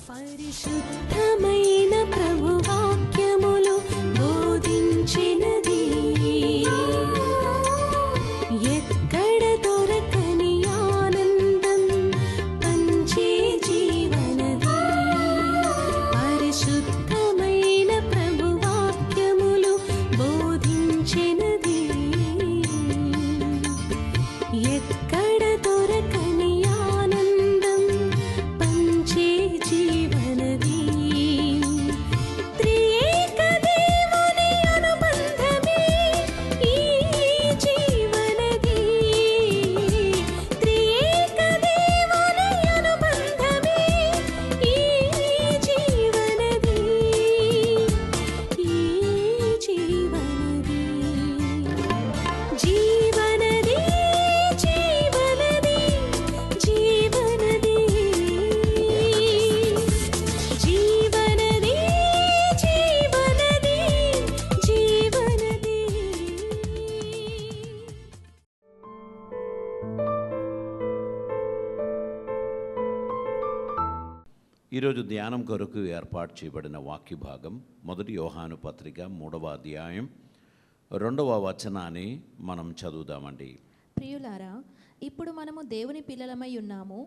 పరిశుద్ధమైన ప్రభు వాక్యములు బోధించినది, ఎక్కడ దొరకని ఆనందం పంచే జీవనది. పరిశుద్ధమైన ప్రభు వాక్యములు బోధించినది, ఎక్కడ దొరకని ఆనందం పంచే జీవనది. త్రియేక దేవుని అనుబంధమే ఈ జీవనది. త్రియేక దేవుని అనుబంధమే ఈ జీవనది, ఈ జీవనది. జీవనది, జీవనది, జీవనది, జీవనది, జీవనది, జీవనది. ఈరోజు ధ్యానం కొరకు ఏర్పాటు చేయబడిన వాక్య భాగం 1 యోహాను పత్రిక 3వ అధ్యాయం 2వ వచనాన్ని మనం చదువుదామండి. ప్రియులారా, ఇప్పుడు మనము దేవుని పిల్లలమై ఉన్నాము.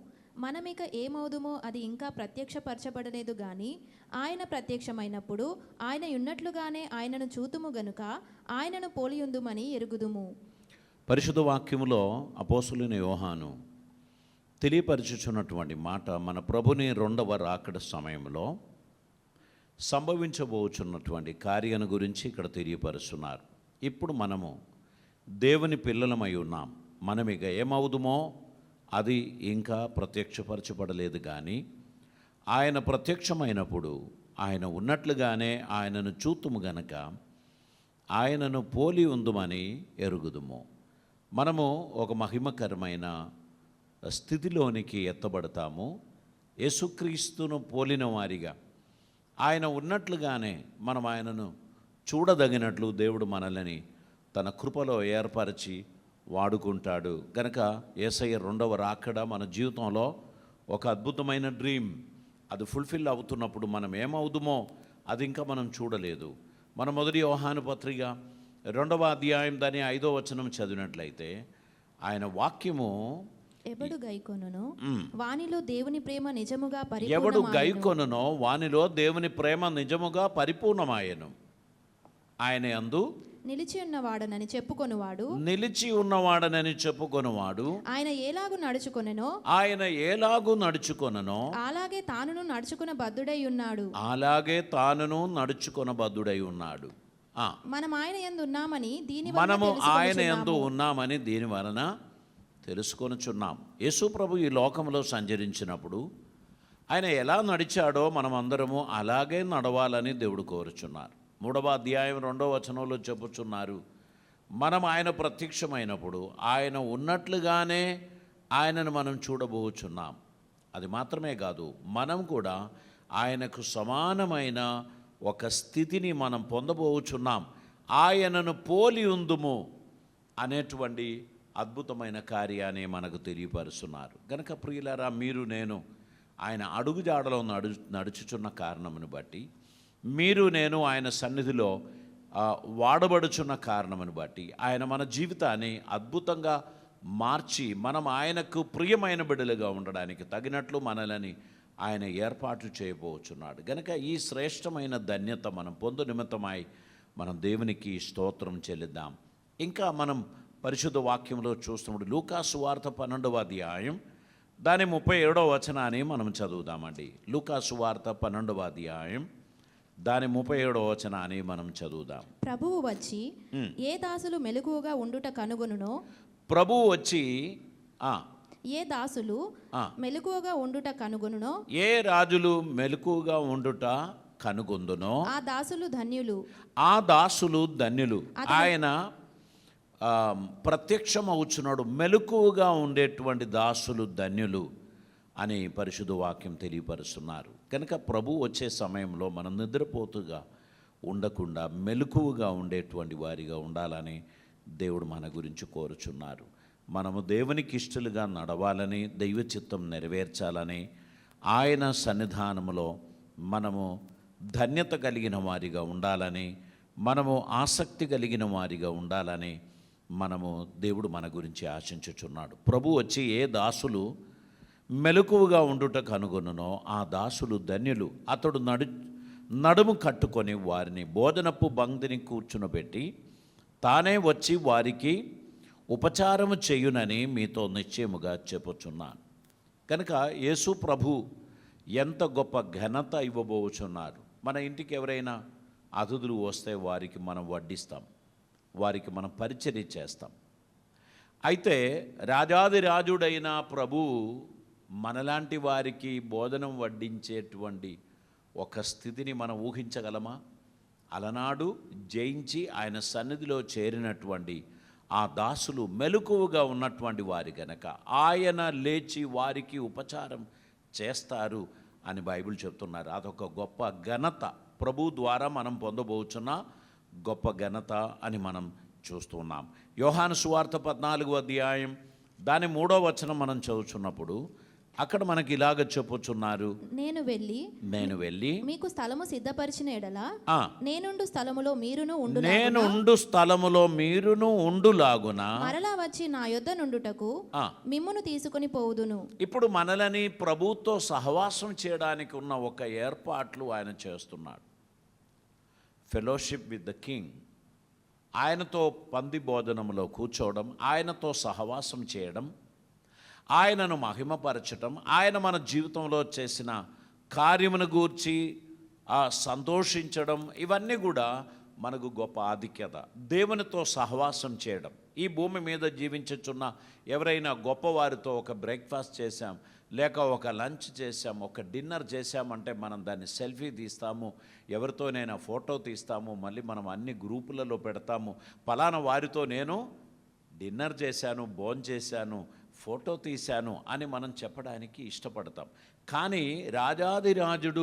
మనమిక ఏమవుదుమో అది ఇంకా ప్రత్యక్షపరచబడలేదు గాని ఆయన ప్రత్యక్షమైనప్పుడు ఆయన ఉన్నట్లుగానే ఆయనను చూతుము గనుక ఆయనను పోలియుందుమని ఎరుగుదుము. పరిశుద్ధ వాక్యములో అపోస్తులైన యోహాను తెలియపరచుచున్నటువంటి మాట మన ప్రభుని 2వ రాకడ సమయంలో సంభవించబోచున్నటువంటి కార్యాన్ని గురించి ఇక్కడ తెలియపరుస్తున్నారు. ఇప్పుడు మనము దేవుని పిల్లలమై ఉన్నాం. మనం ఇక ఏమవుదుమో అది ఇంకా ప్రత్యక్షపరచబడలేదు కానీ ఆయన ప్రత్యక్షమైనప్పుడు ఆయన ఉన్నట్లుగానే ఆయనను చూతుము గనక ఆయనను పోలి ఉందుమని ఎరుగుదుము. మనము ఒక మహిమకరమైన స్థితిలోనికి ఎత్తబడతాము. యేసుక్రీస్తును పోలిన వారిగా ఆయన ఉన్నట్లుగానే మనం ఆయనను చూడదగినట్లు దేవుడు మనల్ని తన కృపలో ఏర్పరిచి వాడుకుంటాడు. కనుక యేసయ్య 2వ రాకడ మన జీవితంలో ఒక అద్భుతమైన డ్రీమ్. అది ఫుల్ఫిల్ అవుతున్నప్పుడు మనం ఏమవుదుమో అది ఇంకా మనం చూడలేదు. మన 1 యోహాను పత్రిక 2వ అధ్యాయం దాని 5వ వచనం చదివినట్లయితే ఆయన వాక్యము ఎవడు గైకొనునో వానిలో దేవుని ప్రేమ నిజముగా ఎవడు గైకొనునో వానిలో దేవుని ప్రేమ నిజముగా పరిపూర్ణమాయెను. ఆయన యందు నిలిచి ఉన్నవాడనని చెప్పుకొనువాడు ఆయన ఏలాగు నడుచుకొనెనో అలాగే తానును నడుచుకొనబద్ధుడై ఉన్నాడు. మనము ఆయన యందు ఉన్నామని దీని వలన తెలుసుకొనుచున్నాం. యేసు ప్రభు ఈ లోకంలో సంచరించినప్పుడు ఆయన ఎలా నడిచాడో మనం అందరము అలాగే నడవాలని దేవుడు కోరుచున్నారు. 3వ అధ్యాయం 2వ వచనంలో చెప్పుచున్నారు, మనం ఆయన ప్రత్యక్షమైనప్పుడు ఆయన ఉన్నట్లుగానే ఆయనను మనం చూడబోచున్నాం. అది మాత్రమే కాదు, మనం కూడా ఆయనకు సమానమైన ఒక స్థితిని మనం పొందబోచున్నాం. ఆయనను పోలి ఉందుము అనేటువంటి అద్భుతమైన కార్యాన్ని మనకు తెలియపరుస్తున్నారు. కనుక ప్రియులారా, మీరు నేను ఆయన అడుగుజాడలో నడుచుచున్న కారణమును బట్టి, మీరు నేను ఆయన సన్నిధిలో వాడబడుచున్న కారణమును బట్టి ఆయన మన జీవితాన్ని అద్భుతంగా మార్చి మనం ఆయనకు ప్రియమైన బిడ్డలుగా ఉండడానికి తగినట్లు మనల్ని ఆయన ఏర్పాటు చేయబోచున్నాడు. కనుక ఈ శ్రేష్టమైన ధన్యత మనం పొందు నిమిత్తమై మనం దేవునికి స్తోత్రం చెల్లిద్దాం. ఇంకా మనం పరిశుద్ధ వాక్యంలో చూస్తున్నప్పుడు లూకా సువార్త 12వ అధ్యాయం దాని 37వ వచనాన్ని మనం చదువుదామండి. లూకా సువార్త 12వ అధ్యాయం దాని 37వ వచనాన్ని మనం చదువుదాం. ప్రభువు వచ్చి ఏ దాసులు మెలకువగా ఉండుట కనుగొనునో ప్రభువు వచ్చి ఏ దాసులు మెలకువగా ఉండుట కనుగొనునో ఏ రాజులు మెలకువగా ఉండుట కనుగొందునో ఆ దాసులు ధన్యులు. ఆయన ప్రత్యక్షమవుచున్నాడు. మెలకువగా ఉండేటువంటి దాసులు ధన్యులు అని పరిశుద్ధ వాక్యం తెలియపరుస్తున్నారు. కనుక ప్రభు వచ్చే సమయంలో మనం నిద్రపోతుగా ఉండకుండా మెలకువగా ఉండేటువంటి వారిగా ఉండాలని దేవుడు మన గురించి కోరుచున్నారు. మనము దేవునికి ఇష్టలుగా నడవాలని, దైవ చిత్తం నెరవేర్చాలని ఆయన సన్నిధానములో మనము ధన్యత కలిగిన వారిగా ఉండాలని, మనము ఆసక్తి కలిగిన వారిగా ఉండాలని దేవుడు మన గురించి ఆశించుచున్నాడు. ప్రభు వచ్చి ఏ దాసులు మెలకువగా ఉండుట కనుగొనునో ఆ దాసులు ధన్యులు. అతడు నడుము కట్టుకొని వారిని భోజనపు బంగ్దిని కూర్చునబెట్టి తానే వచ్చి వారికి ఉపచారము చేయునని మీతో నిశ్చయముగా చెప్పుచున్నాను. కనుక యేసు ప్రభు ఎంత గొప్ప ఘనత ఇవ్వబోచున్నారు. మన ఇంటికి ఎవరైనా అతిథులు వస్తే వారికి మనం వడ్డిస్తాం, వారికి మనం పరిచర్య చేస్తాం. అయితే రాజాదిరాజుడైన ప్రభు మనలాంటి వారికి భోజనం వడ్డించేటువంటి ఒక స్థితిని మనం ఊహించగలమా? అలనాడు జయించి ఆయన సన్నిధిలో చేరినటువంటి ఆ దాసులు మెలకువగా ఉన్నటువంటి వారి గనక ఆయన లేచి వారికి ఉపచారం చేస్తారు అని బైబిల్ చెప్తున్నారు. అదొక గొప్ప ఘనత, ప్రభు ద్వారా మనం పొందబోచున్న గొప్ప ఘనత అని మనం చూస్తున్నాం. యోహాను సువార్త 14వ అధ్యాయం దాని 3వ వచనం మనం చదువుతున్నప్పుడు అక్కడ మనకి ఇలాగ చెప్పుచున్నారు, నేను వెళ్ళి మీకు స్థలము సిద్ధపరిచిన ఎడల ఆ, నేనుండు స్థలములో మీరును ఉండులాగున మరలా వచ్చి నా యొద్ద నుండుటకు మిమ్మును తీసుకొని పోవుదును. ఇప్పుడు మనలని ప్రభుతో సహవాసం చేయడానికి ఉన్న ఒక ఏర్పాట్లు ఆయన చేస్తున్నాడు. ఫెలోషిప్ విత్ ద కింగ్, ఆయనతో పంది భోజనంలో కూర్చోవడం, ఆయనతో సహవాసం చేయడం, ఆయనను మహిమపరచటం, ఆయన మన జీవితంలో చేసిన కార్యమును గూర్చి సంతోషించడం, ఇవన్నీ కూడా మనకు గొప్ప ఆధిక్యత. దేవునితో సహవాసం చేయడం. ఈ భూమి మీద జీవించుచున్న ఎవరైనా గొప్పవారితో ఒక బ్రేక్ఫాస్ట్ చేశాం, లేక ఒక లంచ్ చేశాం, ఒక డిన్నర్ చేశామంటే మనం దాన్ని సెల్ఫీ తీస్తాము, ఎవరితోనైనా ఫోటో తీస్తాము, మళ్ళీ మనం అన్ని గ్రూపులలో పెడతాము. పలానా వారితో నేను డిన్నర్ చేశాను, భోంచేశాను, ఫోటో తీశాను అని మనం చెప్పడానికి ఇష్టపడతాం. కానీ రాజాదిరాజుడు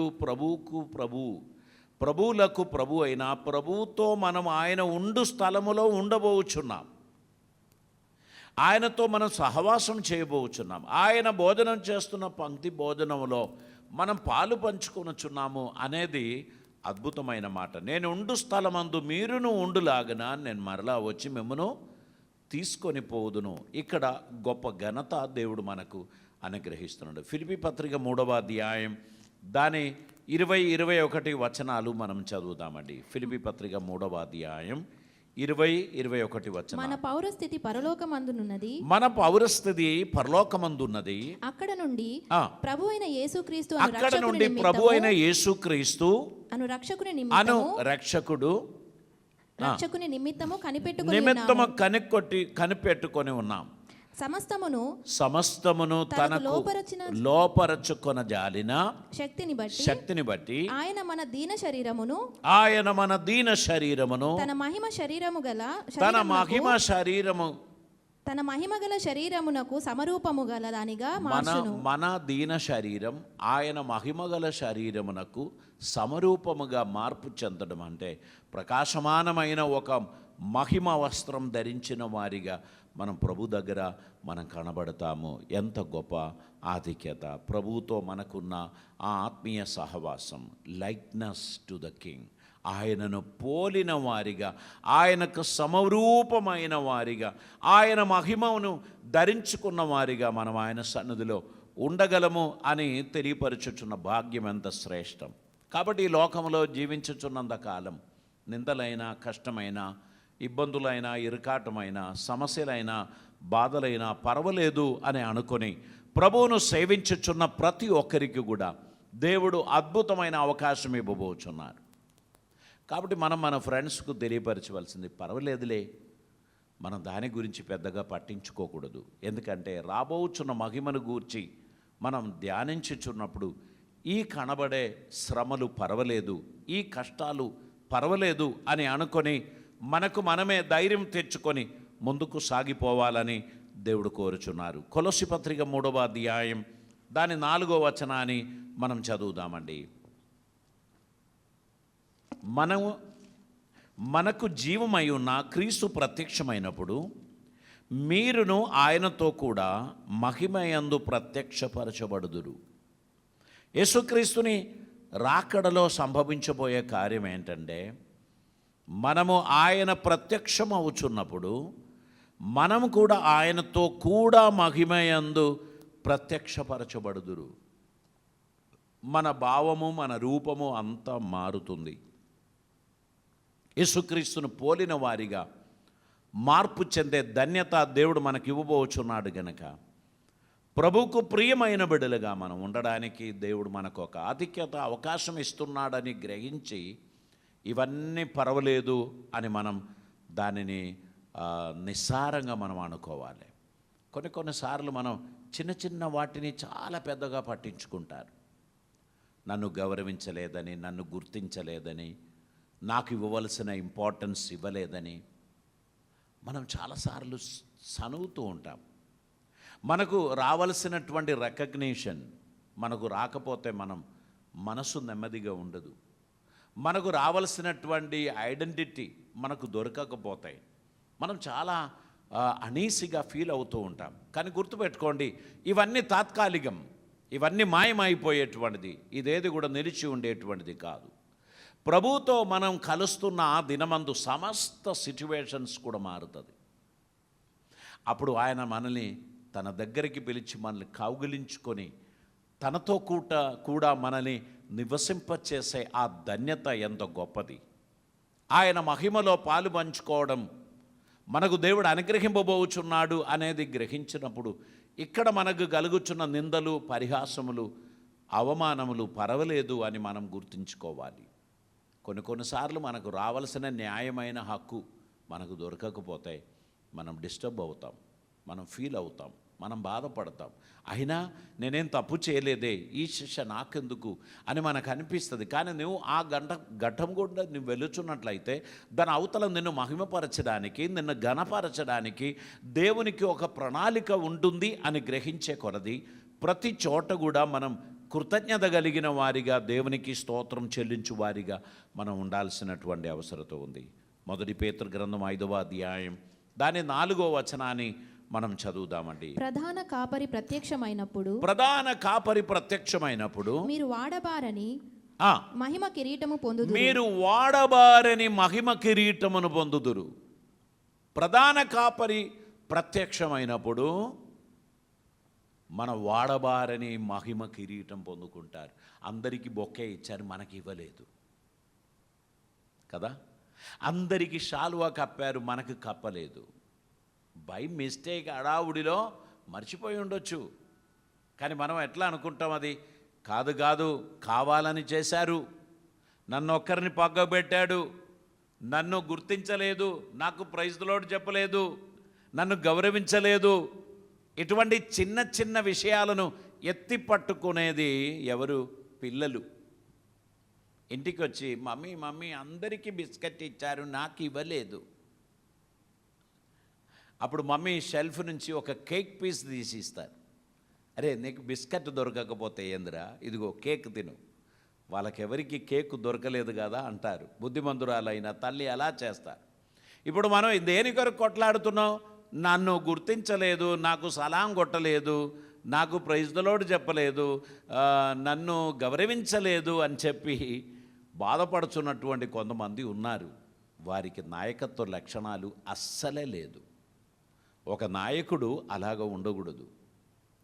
ప్రభువులకు ప్రభు అయిన ప్రభువుతో మనం ఆయన ఉండు స్థలములో ఉండబోచున్నాం. ఆయనతో మనం సహవాసం చేయబోచున్నాం. ఆయన భోజనం చేస్తున్న పంక్తి భోజనంలో మనం పాలు పంచుకొనుచున్నాము అనేది అద్భుతమైన మాట. నేను ఉండు స్థలమందు మీరును ఉండులాగన నేను మరలా వచ్చి మిమ్మను తీసుకొని పోదును. ఇక్కడ గొప్ప ఘనత దేవుడు మనకు అనుగ్రహిస్తున్నాడు. ఫిలిప్పీ పత్రిక 3వ అధ్యాయం దాని 20-21 వచనాలు మనం చదువుదామండి. ఫిలిప్పీ పత్రిక 3వ అధ్యాయం 20-21 వచనం. మన పౌరస్థితి పరలోకమందున్నది, అక్కడ నుండి ప్రభు అయిన యేసుక్రీస్తు అను రక్షకుని నిమిత్తము కనిపెట్టుకొని ఉన్నాం. సమస్తమును తనకు లోపరచుకొన జాలిన శక్తిని బట్టి ఆయన మన దీన శరీరమును తన మహిమ గల శరీరమునకు సమరూపము గల దానిగా మార్చును. మన దీన శరీరం ఆయన మహిమగల శరీరమునకు సమరూపముగా మార్పు చెందడం అంటే ప్రకాశమానమైన ఒక మహిమ వస్త్రం ధరించిన వారిగా మనం ప్రభు దగ్గర మనం కనబడతాము. ఎంత గొప్ప ఆధిక్యత! ప్రభువుతో మనకున్న ఆ ఆత్మీయ సహవాసం, లైక్నెస్ టు ద కింగ్, ఆయనను పోలిన వారిగా, ఆయనకు సమరూపమైన వారిగా, ఆయన మహిమను ధరించుకున్న వారిగా మనం ఆయన సన్నిధిలో ఉండగలము అని తెలియపరచుచున్న భాగ్యం ఎంత శ్రేష్టం. కాబట్టి ఈ లోకంలో జీవించుచున్నంత కాలం నిందలైనా, కష్టమైనా, ఇబ్బందులైనా, ఇరుకాటమైనా, సమస్యలైనా, బాధలైనా పర్వాలేదు అని అనుకొని ప్రభువును సేవించుచున్న ప్రతి ఒక్కరికి కూడా దేవుడు అద్భుతమైన అవకాశం ఇవ్వబోచున్నారు. కాబట్టి మనం మన ఫ్రెండ్స్కు తెలియపరచవలసింది, పర్వాలేదులే, మనం దాని గురించి పెద్దగా పట్టించుకోకూడదు. ఎందుకంటే రాబోచున్న మహిమను గూర్చి మనం ధ్యానించుచున్నప్పుడు ఈ కనబడే శ్రమలు పర్వాలేదు, ఈ కష్టాలు పర్వాలేదు అని అనుకొని మనకు మనమే ధైర్యం తెచ్చుకొని ముందుకు సాగిపోవాలని దేవుడు కోరుచున్నారు. కొలస్సీ పత్రిక 3వ అధ్యాయం దాని 4వ వచనాన్ని మనం చదువుదామండి. మనకు జీవమై ఉన్న క్రీస్తు ప్రత్యక్షమైనప్పుడు మీరును ఆయనతో కూడా మహిమయందు ప్రత్యక్షపరచబడుదురు. యేసుక్రీస్తుని రాకడలో సంభవించబోయే కార్యం ఏంటంటే, మనము ఆయన ప్రత్యక్షం అవుచున్నప్పుడు మనము కూడా ఆయనతో కూడా మహిమయందు ప్రత్యక్షపరచబడుదురు. మన భావము, మన రూపము అంతా మారుతుంది. యేసుక్రీస్తును పోలిన వారిగా మార్పు చెందే ధన్యత దేవుడు మనకి ఇవ్వబోచున్నాడు గనక, ప్రభువుకు ప్రియమైన బిడ్డలుగా మనం ఉండడానికి దేవుడు మనకు ఒక ఆధిక్యత, అవకాశం ఇస్తున్నాడని గ్రహించి, ఇవన్నీ పర్వాలేదు అని మనం దానిని నిస్సారంగా మనం అనుకోవాలి. కొన్నిసార్లు మనం చిన్న చిన్న వాటిని చాలా పెద్దగా పట్టించుకుంటారు. నన్ను గౌరవించలేదని, నన్ను గుర్తించలేదని, నాకు ఇవ్వవలసిన ఇంపార్టెన్స్ ఇవ్వలేదని మనం చాలాసార్లు సనుగుతూ ఉంటాం. మనకు రావలసినటువంటి రికగ్నిషన్ మనకు రాకపోతే మనం మనసు నెమ్మదిగా ఉండదు. మనకు రావలసినటువంటి ఐడెంటిటీ మనకు దొరకకపోతాయి మనం చాలా అనీసీగా ఫీల్ అవుతూ ఉంటాం. కానీ గుర్తుపెట్టుకోండి, ఇవన్నీ తాత్కాలికం, ఇవన్నీ మాయమైపోయేటువంటిది, ఇదేది కూడా నిలిచి ఉండేటువంటిది కాదు. ప్రభువుతో మనం కలుస్తున్న ఆ దినమందు సమస్త సిచ్యువేషన్స్ కూడా మారుతుంది. అప్పుడు ఆయన మనల్ని తన దగ్గరికి పిలిచి మనల్ని కౌగిలించుకొని తనతో కూడా మనల్ని నివసింపచేసే ఆ ధన్యత ఎంత గొప్పది. ఆయన మహిమలో పాలు పంచుకోవడం మనకు దేవుడు అనుగ్రహింపబోచున్నాడు అనేది గ్రహించినప్పుడు ఇక్కడ మనకు కలుగుచున్న నిందలు, పరిహాసములు, అవమానములు పర్వాలేదు అని మనం గుర్తుంచుకోవాలి. కొన్నిసార్లు మనకు రావాల్సిన న్యాయమైన హక్కు మనకు దొరకకపోతే మనం డిస్టర్బ్ అవుతాం, మనం ఫీల్ అవుతాం, మనం బాధపడతాం. అయినా నేనేం తప్పు చేయలేదే, ఈ శిక్ష నాకెందుకు అని మనకు అనిపిస్తుంది. కానీ నువ్వు ఆ ఘట్టం కూడా నువ్వు వెళుచున్నట్లయితే దాని అవతల నిన్ను మహిమపరచడానికి, నిన్ను ఘనపరచడానికి దేవునికి ఒక ప్రణాళిక ఉంటుంది అని గ్రహించే కొలది ప్రతి చోట కూడా మనం కృతజ్ఞత కలిగిన వారిగా, దేవునికి స్తోత్రం చెల్లించు వారిగా మనం ఉండాల్సినటువంటి అవసరత ఉంది. 1 పేతురు గ్రంథం 5వ అధ్యాయం దాని 4వ వచనాన్ని మనం చదువుదామండి. ప్రధాన కాపరి ప్రత్యక్షమైనప్పుడు మీరు వాడబారని మహిమ కిరీటమును పొందుదురు. ప్రధాన కాపరి ప్రత్యక్షమైనప్పుడు మన వాడబారని మహిమ కిరీటం పొందుకుంటారు. అందరికీ బొక్కే ఇచ్చారు, మనకి ఇవ్వలేదు కదా. అందరికీ శాలువా కప్పారు, మనకు కప్పలేదు. బై మిస్టేక్ హడావుడిలో మర్చిపోయి ఉండొచ్చు. కానీ మనం ఎట్లా అనుకుంటాం, అది కాదు కావాలని చేశారు, నన్ను ఒక్కరిని పగ్గబెట్టాడు, నన్ను గుర్తించలేదు, నాకు ప్రైజ్ ది లార్డ్ చెప్పలేదు, నన్ను గౌరవించలేదు. ఇటువంటి చిన్న చిన్న విషయాలను ఎత్తి పట్టుకునేది ఎవరు? పిల్లలు. ఇంటికి వచ్చి మమ్మీ అందరికీ బిస్కెట్ ఇచ్చారు, నాకు ఇవ్వలేదు. అప్పుడు మమ్మీ షెల్ఫ్ నుంచి ఒక కేక్ పీస్ తీసి ఇస్తారు. అరే నీకు బిస్కెట్ దొరకకపోతే ఏందిరా, ఇదిగో కేక్ తిను. వాళ్ళకెవరికి కేక్ దొరకలేదు కదా అంటారు. బుద్ధిమంతురాలైన తల్లి అలా చేస్తారు. ఇప్పుడు మనం దేని కొరకు కొట్లాడుతున్నాం? నన్ను గుర్తించలేదు, నాకు సలాం కొట్టలేదు, నాకు ప్రైజ్ ది లార్డ్ చెప్పలేదు, నన్ను గౌరవించలేదు అని చెప్పి బాధపడుచున్నటువంటి కొంతమంది ఉన్నారు. వారికి నాయకత్వ లక్షణాలు అస్సలే లేదు. ఒక నాయకుడు అలాగ ఉండకూడదు.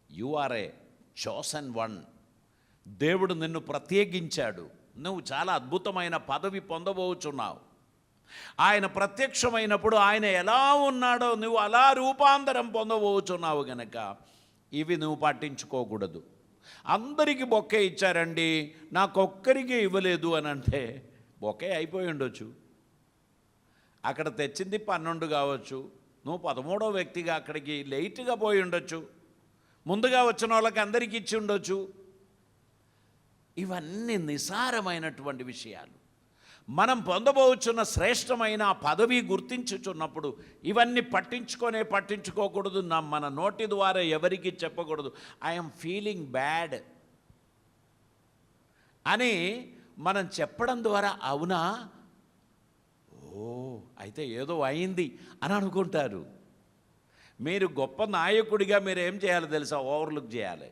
You are a chosen one. దేవుడు నిన్ను ప్రత్యేకించాడు. నువ్వు చాలా అద్భుతమైన పదవి పొందబోచున్నావు. ఆయన ప్రత్యక్షమైనప్పుడు ఆయన ఎలా ఉన్నాడో నువ్వు అలా రూపాంతరం పొందబోచున్నావు గనక ఇవి నువ్వు పట్టించుకోకూడదు. అందరికీ బొక్కే ఇచ్చారండి, నాకొక్కరికి ఇవ్వలేదు అని అంటే బొక్కే అయిపోయి ఉండొచ్చు. అక్కడ తెచ్చింది 12 కావచ్చు, నువ్వు 13వ వ్యక్తిగా అక్కడికి లేట్గా పోయి ఉండొచ్చు, ముందుగా వచ్చిన వాళ్ళకి అందరికీ ఇచ్చి ఉండొచ్చు. ఇవన్నీ నిసారమైనటువంటి విషయాలు. మనం పొందబోచున్న శ్రేష్టమైన పదవి గుర్తించుచున్నప్పుడు ఇవన్నీ పట్టించుకోకూడదు. మన నోటి ద్వారా ఎవరికి చెప్పకూడదు. ఐఎమ్ ఫీలింగ్ బ్యాడ్ అని మనం చెప్పడం ద్వారా అవునా, ఓ అయితే ఏదో అయింది అని అనుకుంటారు. మీరు గొప్ప నాయకుడిగా మీరు ఏం చేయాలి తెలుసా? ఓవర్లుక్ చేయాలి.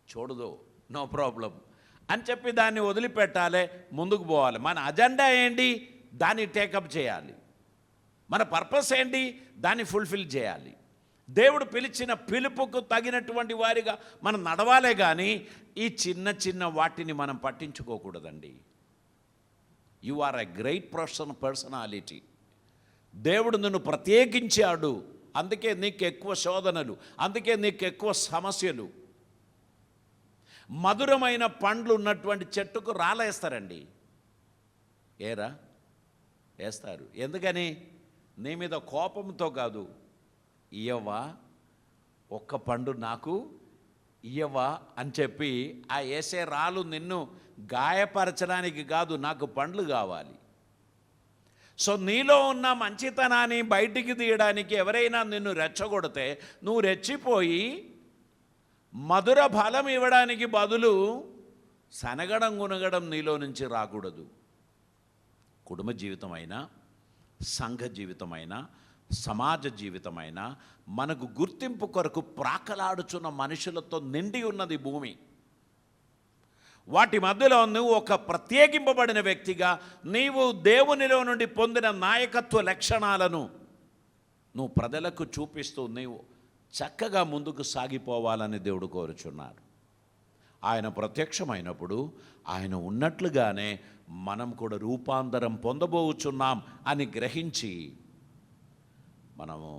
చూడదు, నో ప్రాబ్లం అని చెప్పి దాన్ని వదిలిపెట్టాలి, ముందుకు పోవాలి. మన అజెండా ఏంటి? దాన్ని టేకప్ చేయాలి. మన పర్పస్ ఏంటి? దాన్ని ఫుల్ఫిల్ చేయాలి. దేవుడు పిలిచిన పిలుపుకు తగినటువంటి వారిగా మనం నడవాలే కానీ ఈ చిన్న చిన్న వాటిని మనం పట్టించుకోకూడదండి. You are a great personality. దేవుడు నిన్ను ప్రత్యేకించాడు. అందుకే నీకు ఎక్కువ శోధనలు, అందుకే నీకు ఎక్కువ సమస్యలు. మధురమైన పండ్లు ఉన్నటువంటి చెట్టుకు రాలేస్తారండి. ఏరా వేస్తారు. ఎందుకని? నీ మీద కోపంతో కాదు. ఇయ్యవా, ఒక్క పండు నాకు ఇయ్యవా అని చెప్పి ఆ వేసే రాళ్ళు నిన్ను గాయపరచడానికి కాదు, నాకు పండ్లు కావాలి. సో నీలో ఉన్న మంచితనాన్ని బయటికి తీయడానికి ఎవరైనా నిన్ను రెచ్చగొడితే నువ్వు రెచ్చిపోయి మధుర ఫలం ఇవ్వడానికి బదులు సనగడం గునగడం నీలో నుంచి రాకూడదు. కుటుంబ జీవితమైనా, సంఘ జీవితమైనా, సమాజ జీవితమైనా మనకు గుర్తింపు కొరకు ప్రాకలాడుచున్న మనుషులతో నిండి ఉన్నది భూమి. వాటి మధ్యలో నువ్వు ఒక ప్రత్యేకింపబడిన వ్యక్తిగా నీవు దేవునిలో నుండి పొందిన నాయకత్వ లక్షణాలను నువ్వు ప్రజలకు చూపిస్తూ నీవు చక్కగా ముందుకు సాగిపోవాలని దేవుడు కోరుచున్నారు. ఆయన ప్రత్యక్షమైనప్పుడు ఆయన ఉన్నట్లుగానే మనం కూడా రూపాంతరం పొందబోచున్నాం అని గ్రహించి మనము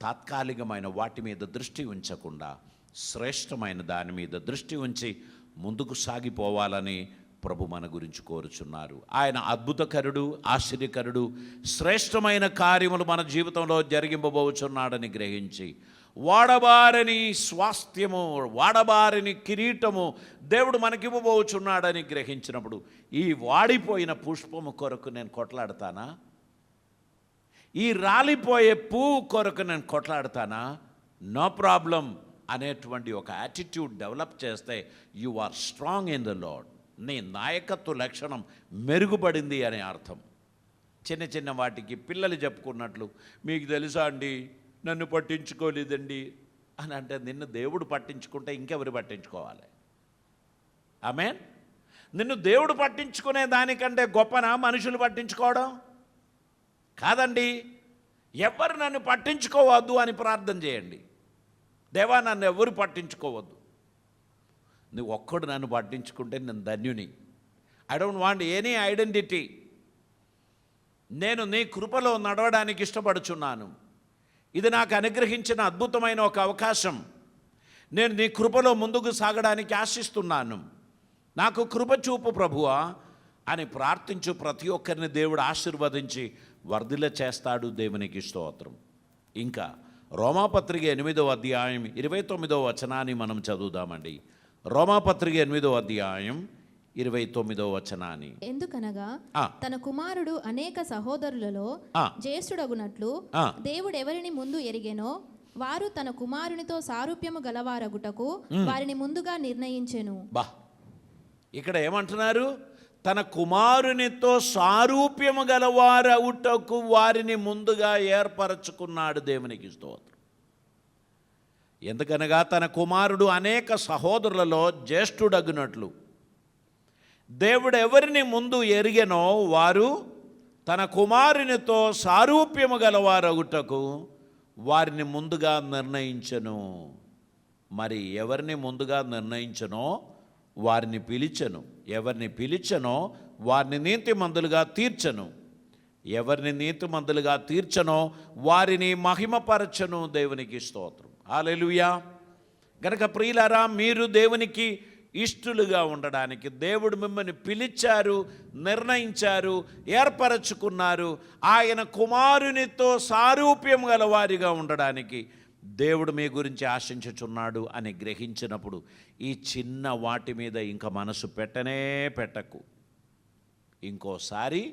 తాత్కాలికమైన వాటి మీద దృష్టి ఉంచకుండా శ్రేష్టమైన దాని మీద దృష్టి ఉంచి ముందుకు సాగిపోవాలని ప్రభు మన గురించి కోరుచున్నారు. ఆయన అద్భుతకరుడు, ఆశ్చర్యకరుడు, శ్రేష్టమైన కార్యములు మన జీవితంలో జరిగింపబోచున్నాడని గ్రహించి వాడబారని స్వాస్థ్యము, వాడబారని కిరీటము దేవుడు మనకివ్వబోచున్నాడని గ్రహించినప్పుడు ఈ వాడిపోయిన పుష్పము కొరకు నేను కొట్లాడతానా? ఈ రాలిపోయే పువ్వు కొరకు నేను కొట్లాడతానా? నో ప్రాబ్లం అనేటువంటి ఒక యాటిట్యూడ్ డెవలప్ చేస్తే you are strong in the Lord. నీ నాయకత్వ లక్షణం మెరుగుపడింది అనే అర్థం. చిన్న చిన్న వాటికి పిల్లలు చెప్పుకున్నట్లు, మీకు తెలుసా అండి నన్ను పట్టించుకోలేదండి అని అంటే నిన్ను దేవుడు పట్టించుకుంటే ఇంకెవరు పట్టించుకోవాలి? ఆమేన్. నిన్ను దేవుడు పట్టించుకునే దానికంటే గొప్పనా మనుషులు పట్టించుకోవడం? కాదండి. ఎవరు నన్ను పట్టించుకోవద్దు అని ప్రార్థన చేయండి. దేవా నన్ను ఎవరు పట్టించుకోవద్దు, నువ్వు ఒక్కడు నన్ను పట్టించుకుంటే నేను ధన్యుని. I don't want any identity. నేను నీ కృపలో నడవడానికి ఇష్టపడుచున్నాను. ఇది నాకు అనుగ్రహించిన అద్భుతమైన ఒక అవకాశం. నేను నీ కృపలో ముందుకు సాగడానికి ఆశిస్తున్నాను. నాకు కృప చూపు ప్రభువా అని ప్రార్థించు ప్రతి ఒక్కరిని దేవుడు ఆశీర్వదించి వర్ధిల్ల చేస్తాడు. దేవునికి స్తోత్రం. ఇంకా రోమాపత్రిక 8వ అధ్యాయం 29వ వచనాన్ని మనం చదువుదామండి. రోమాపత్రిక 8వ అధ్యాయం 29వ వచనాన్ని. ఎందుకనగా తన కుమారుడు అనేక సహోదరులలో జ్యేష్ఠుడగునట్లు దేవుడు ఎవరిని ముందు ఎరిగెనో వారు తన కుమారునితో సారూప్యము గలవారగుటకు వారిని ముందుగా నిర్ణయించెను. ఇక్కడ ఏమంటున్నారు? తన కుమారునితో సారూప్యము గలవారగుటకు వారిని ముందుగా ఏర్పరచుకున్నాడు. దేవునికి స్తోత్రం. ఎందుకనగా తన కుమారుడు అనేక సహోదరులలో జ్యేష్ఠుడగునట్లు దేవుడు ఎవరిని ముందు ఎరిగెనో వారు తన కుమారునితో సారూప్యము గలవారగుటకు వారిని ముందుగా నిర్ణయించెను. మరి ఎవరిని ముందుగా నిర్ణయించెనో వారిని పిలిచెను. ఎవరిని పిలిచెనో వారిని నీతిమంతులుగా తీర్చెను. ఎవరిని నీతిమంతులుగా తీర్చెనో వారిని మహిమపరచెను. దేవునికి స్తోత్రం. హల్లెలూయా. గనక ప్రియులారా, మీరు దేవునికి ఇష్టలుగా ఉండడానికి దేవుడు మిమ్మల్ని పిలిచారు, నిర్ణయించారు, ఏర్పరచుకున్నారు. ఆయన కుమారునితో సారూప్యం గల వారిగా ఉండడానికి దేవుడు మీ గురించి ఆశించుచున్నాడు అని గ్రహించినప్పుడు ఈ చిన్న వాటి మీద ఇంకా మనసు పెట్టకు. ఇంకోసారి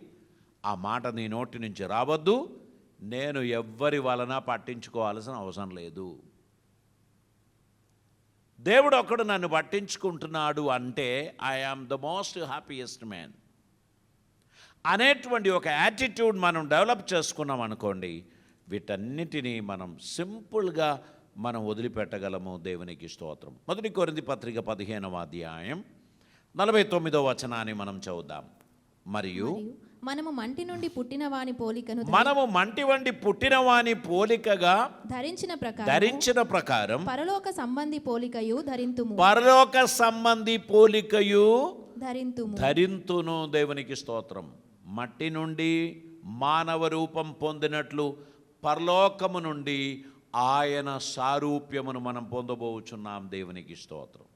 ఆ మాట నీ నోటి నుంచి రావద్దు. నేను ఎవ్వరి వలన పట్టించుకోవాల్సిన అవసరం లేదు. దేవుడు ఒకడు నన్ను పట్టించుకుంటున్నాడు అంటే I am the most happiest man అనేటువంటి ఒక యాటిట్యూడ్ మనం డెవలప్ చేసుకున్నాం అనుకోండి, వీటన్నిటినీ మనం సింపుల్గా మనం వదిలిపెట్టగలము. దేవునికి స్తోత్రం. మొదటి కొరింథీ పత్రిక 15వ అధ్యాయం 49వ వచనాన్ని మనం చదువుదాం. మరియు మనము మంటి నుండి పుట్టిన వాని పోలికను మనము మంటి వంటి పుట్టిన వాని పోలికగా ధరించిన ప్రకారం పరలోక సంబంధి పోలికయు ధరింతుము. పరలోక సంబంధి పోలికయు ధరింతుము. ధరింతును. దేవునికి స్తోత్రం. మట్టి నుండి మానవ రూపం పొందినట్లు పరలోకము నుండి ఆయన సారూప్యమును మనం పొందబోచున్నాం. దేవునికి స్తోత్రం.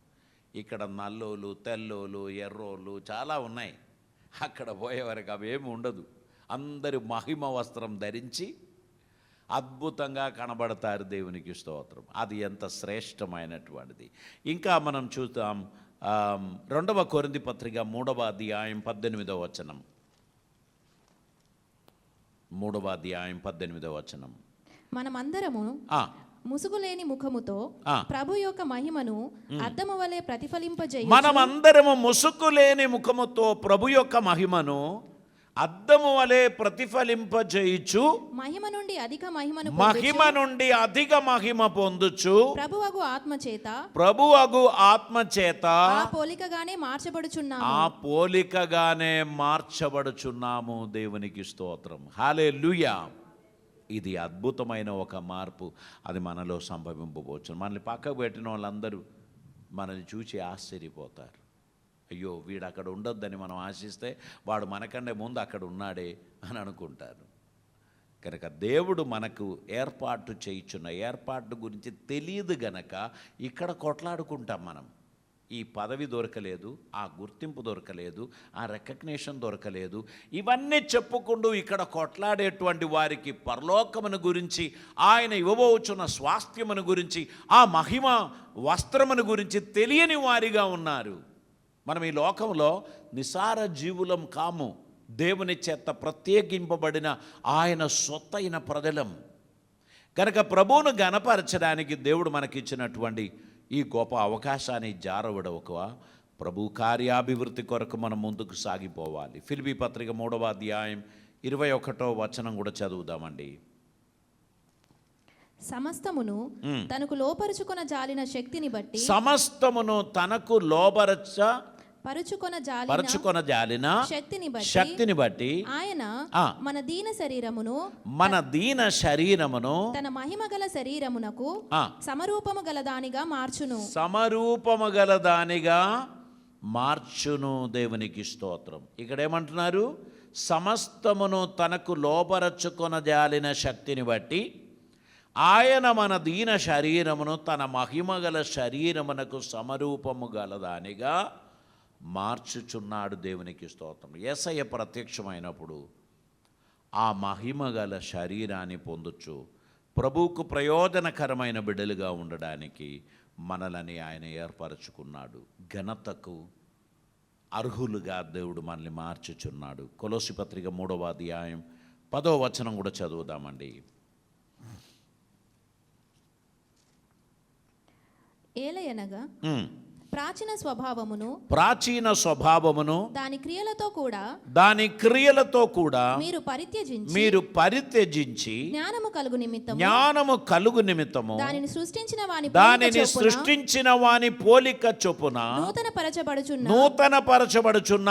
ఇక్కడ నల్లోలు, తెల్లోలు, ఎర్రోళ్ళు చాలా ఉన్నాయి. అక్కడ పోయేవారికి అవేమి ఉండదు. అందరు మహిమ వస్త్రం ధరించి అద్భుతంగా కనబడతారు. దేవునికి స్తోత్రం. అది ఎంత శ్రేష్టమైనటువంటిది. ఇంకా మనం చూద్దాం 2వ కొరింథీ పత్రిక 3వ అధ్యాయం 18వ వచనం. 3వ అధ్యాయం 18వ వచనం. మనమందరము ముసుగులేని ముఖముతో ప్రభు యొక్క మహిమను అద్దము వలె ప్రతిఫలింపజేయు. మనమందరము ముసుగులేని ముఖముతో ప్రభు యొక్క మహిమను అద్దము వలె ప్రతిఫలింపజేయుచు మహిమ నుండి అధిక మహిమ పొందుచు ప్రభువగు ఆత్మ చేత ఆ పోలికగానే మార్చబడుచున్నాము. దేవునికి స్తోత్రం. హల్లెలూయా. ఇది అద్భుతమైన ఒక మార్పు. అది మనలో సంభవింపవచ్చు. మనల్ని పక్కకు పెట్టిన వాళ్ళందరూ మనల్ని చూసి ఆశ్చర్యపోతారు. అయ్యో, వీడు అక్కడ ఉండొద్దని మనం ఆశిస్తే వాడు మనకంటే ముందు అక్కడ ఉన్నాడే అని అనుకుంటారు. కనుక దేవుడు మనకు ఏర్పాటు చేయుచున్న ఏర్పాటు గురించి తెలియదు గనక ఇక్కడ కొట్లాడుకుంటాం. మనం ఈ పదవి దొరకలేదు, ఆ గుర్తింపు దొరకలేదు, ఆ రికగ్నిషన్ దొరకలేదు, ఇవన్నీ చెప్పుకుంటూ ఇక్కడ కొట్లాడేటువంటి వారికి పరలోకమును గురించి, ఆయన ఇవ్వబోచున్న స్వాస్థ్యమును గురించి, ఆ మహిమ వస్త్రమును గురించి తెలియని వారిగా ఉన్నారు. మనం ఈ లోకంలో నిసార జీవులం కాము. దేవుని చేత ప్రత్యేకింపబడిన ఆయన సొత్తైన ప్రజలం. కనుక ప్రభువును గణపరచడానికి దేవుడు మనకిచ్చినటువంటి ఈ గొప్ప అవకాశాన్ని జారవిడవక ప్రభు కార్యాభివృద్ధి కొరకు మనం ముందుకు సాగిపోవాలి. ఫిలిప్పీ పత్రిక 3వ అధ్యాయం 21వ వచనం కూడా చదువుదామండి. సమస్తమును తనకు లోపరుచుకొన జాలిన శక్తిని బట్టి సమస్తమును తనకు పరుచుకొన జాలిన శక్తిని బట్టి ఆయన మన దీన శరీరమును తన మహిమ గల శరీరమునకు సమరూపము గల దానిగా మార్చును. దేవునికి స్తోత్రం. ఇక్కడ ఏమంటున్నారు? సమస్తమును తనకు లోపరచుకొన జాలిన శక్తిని బట్టి ఆయన మన దీన శరీరమును తన మహిమ గల శరీరమునకు సమరూపము గలదానిగా మార్చుచున్నాడు. దేవునికి స్తోత్రం. యేసయ్య ప్రత్యక్షమైనప్పుడు ఆ మహిమ గల శరీరాన్ని పొందొచ్చు. ప్రభువుకు ప్రయోజనకరమైన బిడ్డలుగా ఉండడానికి మనలని ఆయన ఏర్పరచుకున్నాడు. ఘనతకు అర్హులుగా దేవుడు మనల్ని మార్చుచున్నాడు. కొలొస్సీ పత్రిక 3వ అధ్యాయం 10వ వచనం కూడా చదువుదామండి. ఏలయనగా ప్రాచీన స్వభావమును దాని క్రియలతో కూడా మీరు పరిత్యజించి జ్ఞానము కలుగు నిమిత్తము దానిని సృష్టించిన వాని పోలిక చొప్పున నూతన పరచబడుచున్న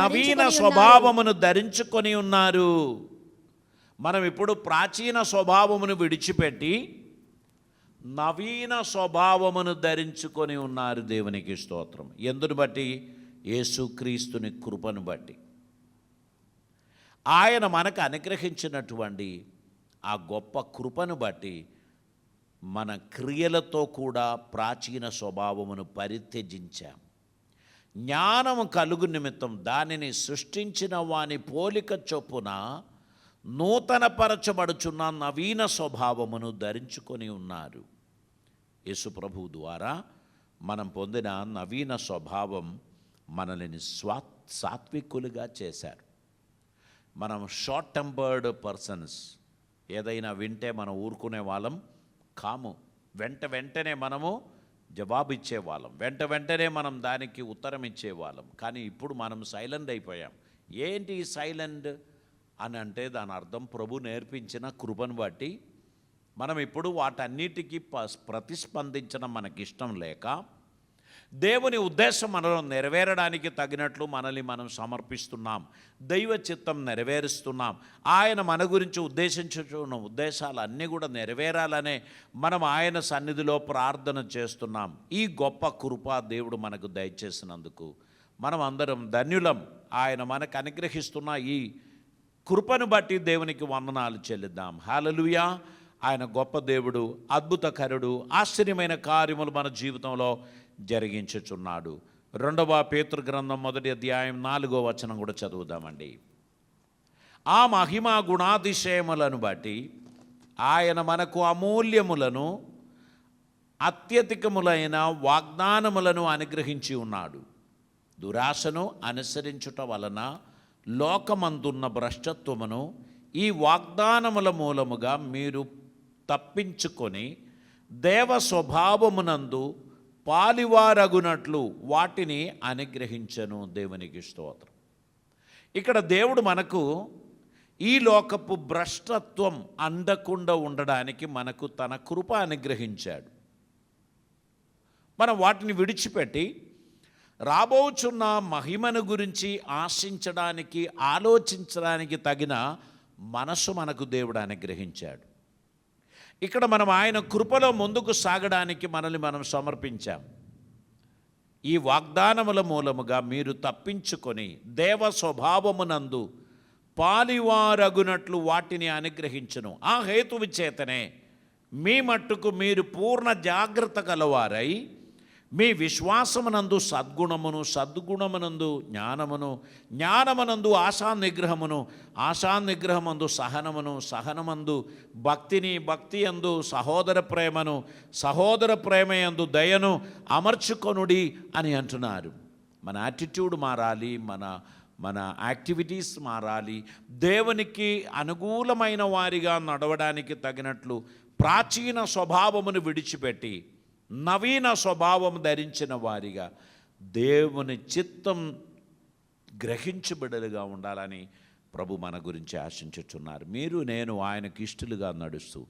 నవీన స్వభావమును ధరించుకొని ఉన్నారు. మనం ఇప్పుడు ప్రాచీన స్వభావమును విడిచిపెట్టి నవీన స్వభావమును ధరించుకొని ఉన్నారు. దేవునికి స్తోత్రం. ఎందును బట్టి? యేసుక్రీస్తుని కృపను బట్టి. ఆయన మనకు అనుగ్రహించినటువంటి ఆ గొప్ప కృపను బట్టి మన క్రియలతో కూడా ప్రాచీన స్వభావమును పరిత్యజించాం. జ్ఞానము కలుగు నిమిత్తం దానిని సృష్టించిన వాని పోలిక చొప్పున నూతనపరచబడుచున్న నవీన స్వభావమును ధరించుకొని ఉన్నారు. యేసు ప్రభువు ద్వారా మనం పొందిన నవీన స్వభావం మనల్ని సాత్వికులుగా చేశారు. మనం షార్ట్ టెంపర్డ్ పర్సన్స్. ఏదైనా వింటే మనం ఊరుకునే వాళ్ళం కాము. వెంటనే మనము జవాబు ఇచ్చేవాళ్ళం, వెంటనే మనం దానికి ఉత్తరం ఇచ్చేవాళ్ళం. కానీ ఇప్పుడు మనం సైలెంట్ అయిపోయాం. ఏంటి సైలెంట్ అని అంటే దాని అర్థం ప్రభు నేర్పించిన కృపను బట్టి మనం ఇప్పుడు వాటన్నిటికీ ప్రతిస్పందించడం మనకిష్టం లేక దేవుని ఉద్దేశం మనలో నెరవేరడానికి తగినట్లు మనల్ని మనం సమర్పిస్తున్నాం. దైవ చిత్తం నెరవేరుస్తున్నాం. ఆయన మన గురించి ఉద్దేశించున్న ఉద్దేశాలు అన్నీ కూడా నెరవేరాలనే మనం ఆయన సన్నిధిలో ప్రార్థన చేస్తున్నాం. ఈ గొప్ప కృప దేవుడు మనకు దయచేసినందుకు మనం అందరం ధన్యులం. ఆయన మనకు అనుగ్రహిస్తున్న ఈ కృపను బట్టి దేవునికి వందనాలు చెల్లిద్దాం. హల్లెలూయా. ఆయన గొప్ప దేవుడు, అద్భుతకరుడు, ఆశ్చర్యమైన కార్యములు మన జీవితంలో జరిగించుచున్నాడు. 2వ పేతురు గ్రంథం 1వ అధ్యాయం 4వ వచనం కూడా చదువుదామండి. ఆ మహిమా గుణాతిశయములను బట్టి ఆయన మనకు అమూల్యములను అత్యధికములైన వాగ్దానములను అనుగ్రహించి ఉన్నాడు. దురాశను అనుసరించుట వలన లోకమందున్న భ్రష్టత్వమును ఈ వాగ్దానముల మూలముగా మీరు తప్పించుకొని దేవ స్వభావమునందు పాలివారగునట్లు వాటిని అనుగ్రహించను. దేవునికి స్తోత్రం. ఇక్కడ దేవుడు మనకు ఈ లోకపు భ్రష్టత్వం అందకుండా ఉండడానికి మనకు తన కృప అనుగ్రహించాడు. మనం వాటిని విడిచిపెట్టి రాబోచున్న మహిమను గురించి ఆశించడానికి, ఆలోచించడానికి తగిన మనసు మనకు దేవుడు అనుగ్రహించాడు. ఇక్కడ మనం ఆయన కృపలో ముందుకు సాగడానికి మనల్ని మనం సమర్పించాం. ఈ వాగ్దానముల మూలముగా మీరు తప్పించుకొని దేవ స్వభావమునందు పాలివారగునట్లు వాటిని అనుగ్రహించును. ఆ హేతువు చేతనే మీ మట్టుకు మీరు పూర్ణ జాగ్రత్త గలవారై మీ విశ్వాసమునందు సద్గుణమును, సద్గుణమునందు జ్ఞానమును, జ్ఞానమునందు ఆశానిగ్రహమును, ఆశానిగ్రహమందు సహనమును, సహనమందు భక్తిని, భక్తి యందు సహోదర ప్రేమను, సహోదర ప్రేమయందు దయను అమర్చుకొనుడి అని అంటున్నారు. మన యాటిట్యూడ్ మారాలి, మన యాక్టివిటీస్ మారాలి. దేవునికి అనుకూలమైన వారిగా నడవడానికి తగినట్లు ప్రాచీన స్వభావమును విడిచిపెట్టి నవీన స్వభావం ధరించిన వారిగా దేవుని చిత్తం గ్రహించబడలుగా ఉండాలని ప్రభు మన గురించి ఆశించుచున్నారు. మీరు నేను ఆయనకి ఇష్టలుగా నడుస్తూ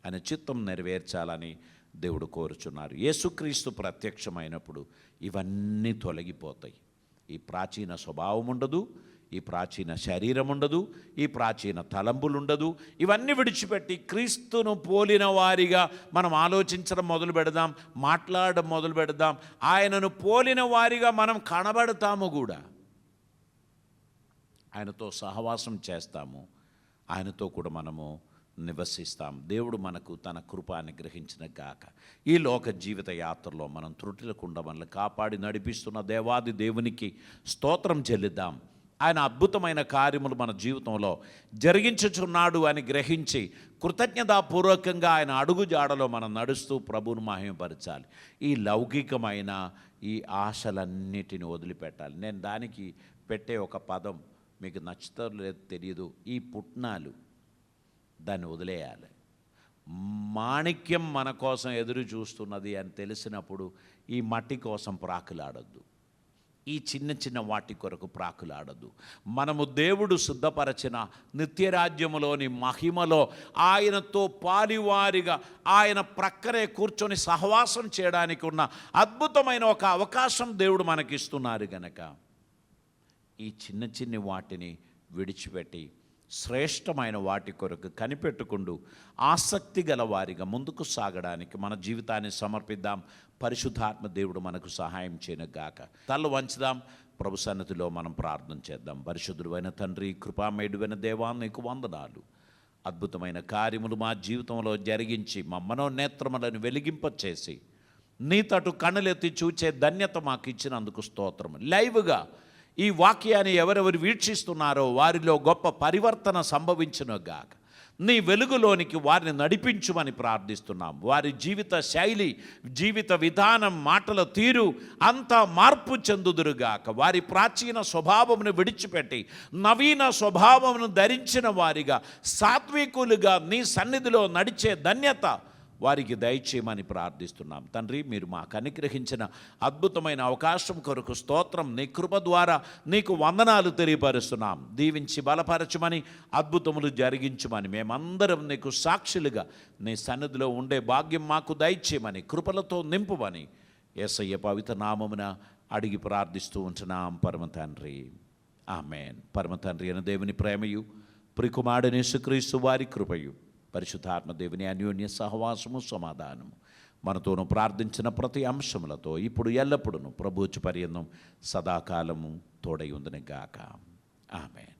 ఆయన చిత్తం నెరవేర్చాలని దేవుడు కోరుచున్నారు. యేసుక్రీస్తు ప్రత్యక్షమైనప్పుడు ఇవన్నీ తొలగిపోతాయి. ఈ ప్రాచీన స్వభావం ఉండదు, ఈ ప్రాచీన శరీరం ఉండదు, ఈ ప్రాచీన తలంపులు ఉండదు. ఇవన్నీ విడిచిపెట్టి క్రీస్తును పోలిన వారిగా మనం ఆలోచించడం మొదలు పెడదాం, మాట్లాడడం మొదలు పెడదాం. ఆయనను పోలిన వారిగా మనం కనబడతాము కూడా. ఆయనతో సహవాసం చేస్తాము, ఆయనతో కూడా మనము నివసిస్తాం. దేవుడు మనకు తన కృప అనుగ్రహించిన గాక. ఈ లోక జీవిత యాత్రలో మనం త్రుటిలకుండా మనల్ని కాపాడి నడిపిస్తున్న దేవాది దేవునికి స్తోత్రం చెల్లిద్దాం. ఆయన అద్భుతమైన కార్యములు మన జీవితంలో జరిగించుచున్నాడు అని గ్రహించి కృతజ్ఞతాపూర్వకంగా ఆయన అడుగు జాడలో మనం నడుస్తూ ప్రభువును మహిమపరచాలి. ఈ లౌకికమైన ఈ ఆశలన్నిటిని వదిలిపెట్టాలి. నేను దానికి పెట్టే ఒక పదం మీకు నచ్చుతో లేదు తెలియదు, ఈ పుట్నాలు, దాన్ని వదిలేయాలి. మాణిక్యం మన కోసం ఎదురు చూస్తున్నది అని తెలిసినప్పుడు ఈ మట్టి కోసం ప్రాకులాడొద్దు, ఈ చిన్న చిన్న వాటి కొరకు ప్రాకులాడదు. మనము దేవుడు సిద్ధపరచిన నిత్యరాజ్యములోని మహిమలో ఆయనతో పాలివారిగా ఆయన ప్రక్కనే కూర్చొని సహవాసం చేయడానికి ఉన్న అద్భుతమైన ఒక అవకాశం దేవుడు మనకిస్తున్నారు గనక ఈ చిన్న చిన్ని వాటిని విడిచిపెట్టి శ్రేష్టమైన వాటి కొరకు కనిపెట్టుకుంటూ ఆసక్తి గల వారిగా ముందుకు సాగడానికి మన జీవితాన్ని సమర్పిద్దాం. పరిశుద్ధాత్మ దేవుడు మనకు సహాయం చేయనుగాక. తల వంచుదాం, ప్రభు సన్నిధిలో మనం ప్రార్థన చేద్దాం. పరిశుద్ధుడైన తండ్రి, కృపామయుడైన దేవా, నీకు వందనాలు. అద్భుతమైన కార్యములు మా జీవితంలో జరిగించి మా మనోనేత్రములను వెలిగింపచేసి నీ తటు కన్నులెత్తి చూచే ధన్యత మాకు ఇచ్చినందుకు స్తోత్రం. లైవ్గా ఈ వాక్యాన్ని ఎవరెవరు వీక్షిస్తున్నారో వారిలో గొప్ప పరివర్తన సంభవించునుగాక. నీ వెలుగులోనికి వారిని నడిపించుమని ప్రార్థిస్తున్నాం. వారి జీవిత శైలి, జీవిత విధానం, మాటల తీరు అంతా మార్పు చెందుదురుగాక. వారి ప్రాచీన స్వభావమును విడిచిపెట్టి నవీన స్వభావమును ధరించిన వారిగా, సాత్వికులుగా నీ సన్నిధిలో నడిచే ధన్యత వారికి దయచేయమని ప్రార్థిస్తున్నాం. తండ్రి, మీరు మాకు అనుగ్రహించిన అద్భుతమైన అవకాశం కొరకు స్తోత్రం. నీ కృప ద్వారా నీకు వందనాలు తెలియపరుస్తున్నాం. దీవించి బలపరచమని, అద్భుతములు జరిగించమని, మేమందరం నీకు సాక్షులుగా నీ సన్నిధిలో ఉండే భాగ్యం మాకు దయచేయమని, కృపలతో నింపుమని యేసయ్య పవిత్ర నామమున అడిగి ప్రార్థిస్తూ ఉంటున్నాం పరమ తండ్రి. ఆమేన్. పరమ తండ్రి అయిన దేవుని ప్రేమయు, ప్రియకుమారుడైన యేసుక్రీస్తు వారి కృపయు, పరిశుద్ధాత్మ దేవుని అన్యోన్య సహవాసము, సమాధానము మనతోనూ ప్రార్థించిన ప్రతి అంశములతో ఇప్పుడు ఎల్లప్పుడూ ప్రభువు పర్యంతం సదాకాలము తోడై ఉందును గాక. ఆమేన్.